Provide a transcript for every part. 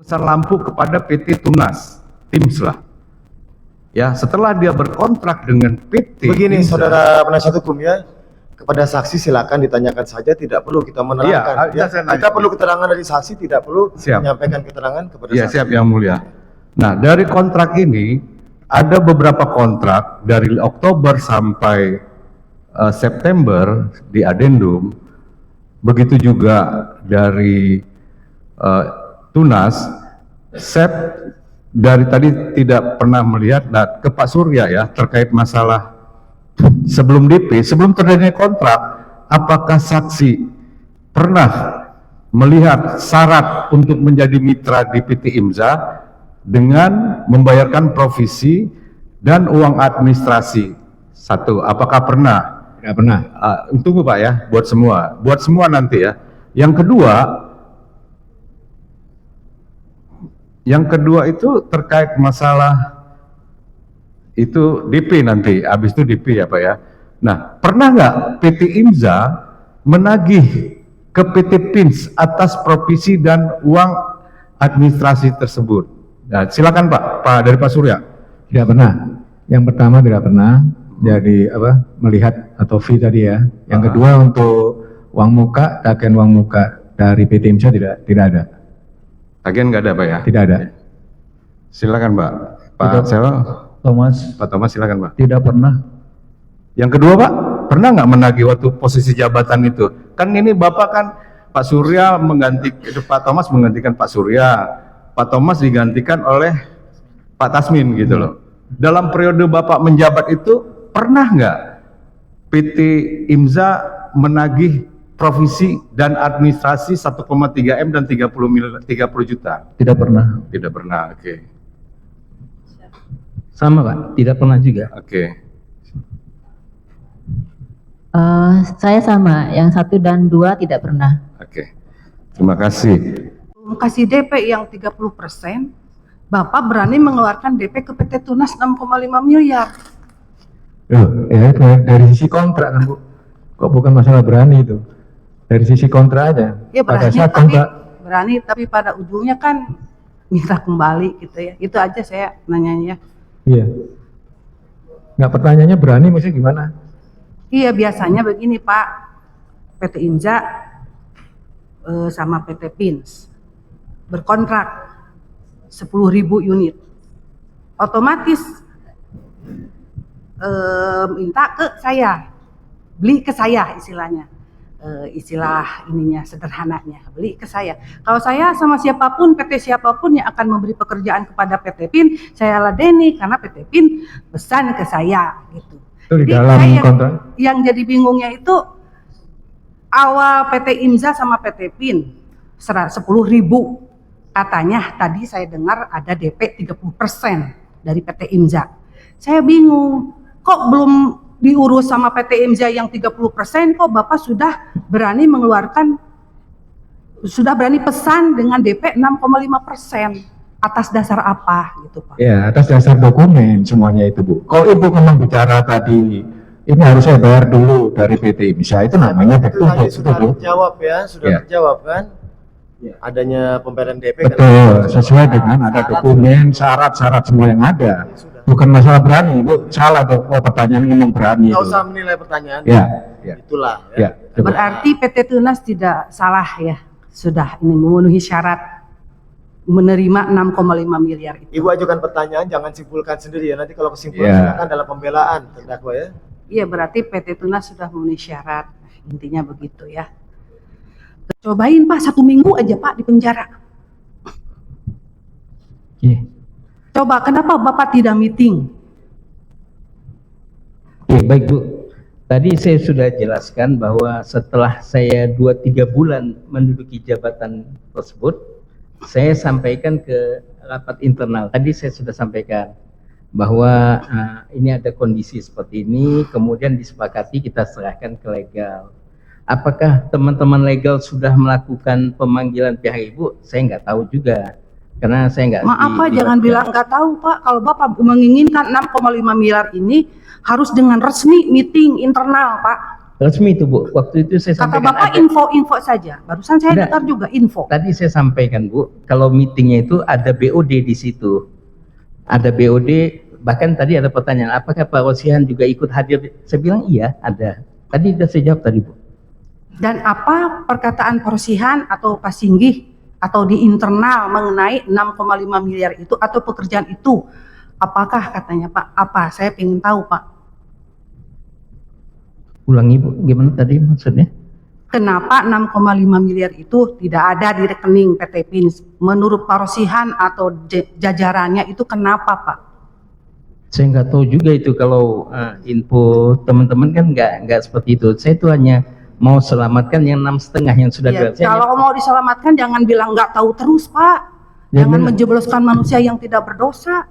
pesan lampu kepada PT Tunas, Tims lah. Ya, setelah dia berkontrak dengan PT. Begini, Imza, saudara penasihat hukum ya, kepada saksi silakan ditanyakan saja, tidak perlu kita menerangkan. Iya, Ya. Kita perlu keterangan dari saksi, tidak perlu Siap. menyampaikan keterangan kepada Ya, saksi. siap Yang Mulia. Nah, dari kontrak ini ada beberapa kontrak dari Oktober sampai September di adendum. Begitu juga dari Tunas. Sep dari tadi tidak pernah melihat ke Pak Surya ya terkait masalah sebelum DP, sebelum terjadinya kontrak, apakah saksi pernah melihat syarat untuk menjadi mitra di PT Imza dengan membayarkan provisi dan uang administrasi? Satu, apakah pernah? Tidak pernah. Tunggu Pak ya, buat semua nanti ya. Yang kedua itu terkait masalah itu DP nanti, habis itu DP ya Pak ya. Nah, pernah nggak PT Imza menagih ke PT Pins atas provisi dan uang administrasi tersebut? Nah, silakan Pak dari Pak Surya. Tidak pernah. Yang pertama tidak pernah. Jadi melihat atau fee tadi ya. Yang kedua untuk uang muka, tagihan uang muka dari PT Imza tidak ada. Tagihan nggak ada Pak ya? Tidak ada. Silakan Pak. Tidak. Pak Thomas silakan Pak. Tidak pernah. Yang kedua Pak, pernah nggak menagih waktu posisi jabatan itu? Kan ini Bapak kan Pak Surya Pak Thomas menggantikan Pak Surya, Pak Thomas digantikan oleh Pak Tasmin gitu loh. Dalam periode Bapak menjabat itu pernah nggak PT Imza menagih provisi dan administrasi 1,3 M dan 30 juta? Tidak pernah. Tidak pernah, oke. Sama Pak, tidak pernah juga. Oke. Saya sama, yang 1 dan 2 tidak pernah. Oke. Terima kasih. Kasih DP yang 30%, Bapak berani mengeluarkan DP ke PT Tunas 6,5 miliar. Ya dari sisi kontrak kan Bu. Kok bukan masalah berani itu. Dari sisi kontrak aja. Ya Pada berani, saat tapi kontrak, berani tapi pada ujungnya kan minta kembali gitu ya. Itu aja saya nanyanya. iya. Nggak, pertanyaannya berani maksudnya gimana? Iya, biasanya begini Pak, PT Imza sama PT Pins berkontrak 10.000 unit, otomatis minta ke saya, beli ke saya istilahnya, istilah ininya sederhananya, beli ke saya. Kalau saya sama siapapun, PT siapapun yang akan memberi pekerjaan kepada PT Pin, saya ladeni karena PT Pin pesan ke saya gitu. Itu di Jadi dalam saya kontrak. yang jadi bingungnya itu awal PT Imza sama PT Pin 10.000, katanya tadi saya dengar ada DP 30% dari PT Imza. Saya bingung, kok belum diurus sama PT Imza yang 30%, kok Bapak sudah berani pesan dengan DP 6,5%. Atas dasar apa gitu Pak? Ya, atas dasar dokumen semuanya itu Bu. Kalau Ibu memang bicara tadi, ini harus saya bayar dulu dari PT Imza, itu namanya back to back itu Sudah Bu. terjawab ya, sudah Ya. terjawab kan? Adanya pembayaran DP. Betul, sesuai dengan ada dokumen, syarat-syarat semua yang ada. Bukan masalah berani, Bu. Salah tuh, pertanyaan ngomong berani Nggak itu. usah menilai pertanyaan. Ya, ya, Itulah ya. Coba. Berarti PT Tunas tidak salah ya, sudah ini memenuhi syarat menerima 6,5 miliar itu. Ibu ajukan pertanyaan, jangan simpulkan sendiri ya. Nanti kalau kesimpulan Ya. silakan dalam pembelaan terdakwa ya. Iya, berarti PT Tunas sudah memenuhi syarat. Intinya begitu ya. Cobain Pak 1 minggu aja Pak di penjara. Iya. Coba kenapa Bapak tidak meeting? Oke, baik Bu. Tadi saya sudah jelaskan bahwa setelah saya 2-3 bulan menduduki jabatan tersebut, saya sampaikan ke rapat internal. Tadi saya sudah sampaikan bahwa ini ada kondisi seperti ini, kemudian disepakati kita serahkan ke legal. Apakah teman-teman legal sudah melakukan pemanggilan pihak Ibu? Saya nggak tahu juga, karena saya nggak. Maaf Pak, jangan bilang nggak tahu Pak. Kalau Bapak menginginkan 6,5 miliar ini harus dengan resmi meeting internal Pak. Resmi itu Bu, waktu itu saya Kata sampaikan Bapak ada. info-info saja. Barusan saya Enggak. dengar juga info. Tadi saya sampaikan Bu, kalau meetingnya itu ada BOD di situ. Ada BOD, bahkan tadi ada pertanyaan, apakah Pak Rosihan juga ikut hadir? Saya bilang iya, ada. Tadi sudah saya jawab tadi Bu. Dan apa perkataan Porsihan atau Pak Singgih atau di internal mengenai 6,5 miliar itu atau pekerjaan itu? Apakah katanya Pak? Apa? Saya ingin tahu Pak. Ulangi Bu, gimana tadi maksudnya? Kenapa 6,5 miliar itu tidak ada di rekening PT PIN? Menurut Pak Rosihan atau jajarannya itu kenapa Pak? Saya nggak tahu juga itu kalau info teman-teman kan nggak seperti itu. Saya itu hanya mau selamatkan yang 6,5 yang sudah Ya, dibuat. Saya kalau mau diselamatkan jangan bilang nggak tahu terus Pak. Ya, Jangan benar. menjebloskan manusia yang tidak berdosa.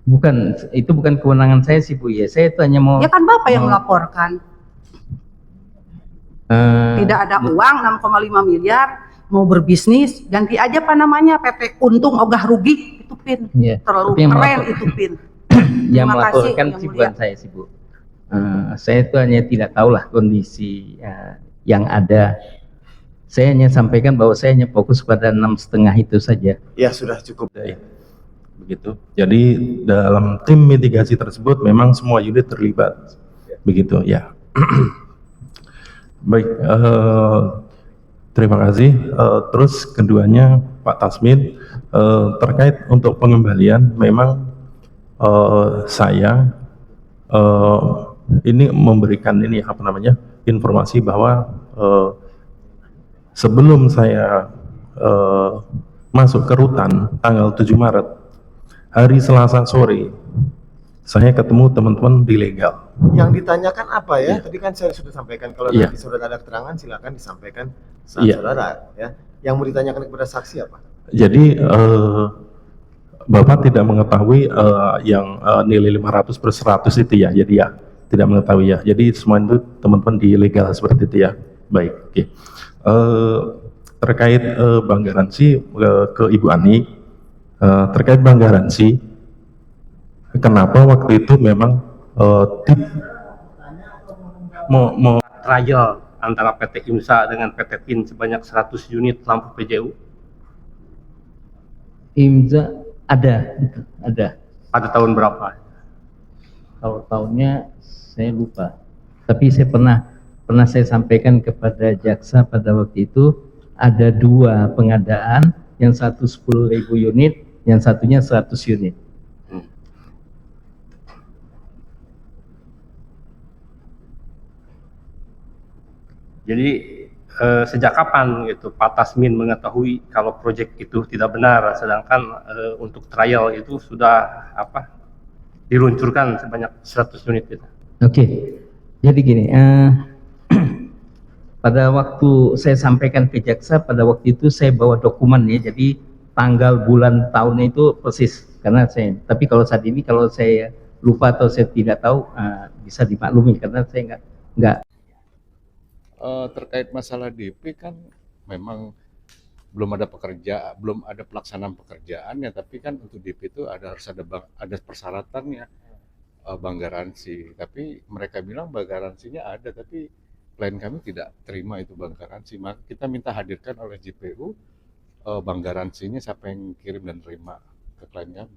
bukan itu bukan kewenangan saya sih Bu ya. Saya itu hanya mau Ya kan Bapak yang mau, melaporkan. eh, Tidak ada uang 6,5 miliar, mau berbisnis, ganti aja apa namanya PT untung ogah rugi itu PIN. Iya, Terlalu tapi yang keren melapor- itu PIN. yang Terima kasih, melaporkan Yang sih Mulia. bukan saya sih Bu. Saya itu hanya tidak tahulah kondisi yang ada. Saya hanya sampaikan bahwa saya hanya fokus pada 6,5 itu saja. Ya sudah cukup. Begitu. Jadi dalam tim mitigasi tersebut memang semua unit terlibat. Begitu ya. Baik, terima kasih. Terus keduanya Pak Tasmin, terkait untuk pengembalian memang saya ini memberikan ini apa namanya informasi bahwa sebelum saya masuk ke rutan tanggal 7 Maret, hari Selasa sore, saya ketemu teman-teman di legal. Yang ditanyakan apa ya? Iya. Tadi kan saya sudah sampaikan, kalau Iya. nanti saudara ada keterangan silakan disampaikan saat Iya. saudara ya. Yang mau ditanyakan kepada saksi apa? Jadi Bapak tidak mengetahui yang nilai 500 per 100 itu ya, jadi ya tidak mengetahui ya. Jadi semua itu teman-teman di legal seperti itu ya. Baik, oke. Terkait bank garansi ke Ibu Ani, terkait bank garansi, kenapa waktu itu memang mau trial antara PT IMSA dengan PT PIN sebanyak 100 unit lampu PJU IMSA ada. pada tahun berapa? Kalau tahunnya saya lupa. Tapi saya pernah saya sampaikan kepada jaksa pada waktu itu ada 2 pengadaan, yang satu 10.000 unit, yang satunya 100 unit. Jadi sejak kapan gitu Pak Tasmin mengetahui kalau proyek itu tidak benar, sedangkan untuk trial itu sudah diluncurkan sebanyak 100 unit gitu. Oke, jadi gini, pada waktu saya sampaikan ke jaksa, pada waktu itu saya bawa dokumen ya, jadi tanggal, bulan, tahunnya itu persis, karena saya, tapi kalau saat ini kalau saya lupa atau saya tidak tahu, bisa dimaklumi, karena saya nggak. Terkait masalah DP kan memang belum ada pelaksanaan pekerjaannya, tapi kan untuk DP itu harus ada persyaratannya, bank garansi. Tapi mereka bilang bank garansinya ada, tapi klien kami tidak terima itu bank garansi. Maka kita minta hadirkan oleh JPU bank garansinya, siapa yang kirim dan terima ke klien kami.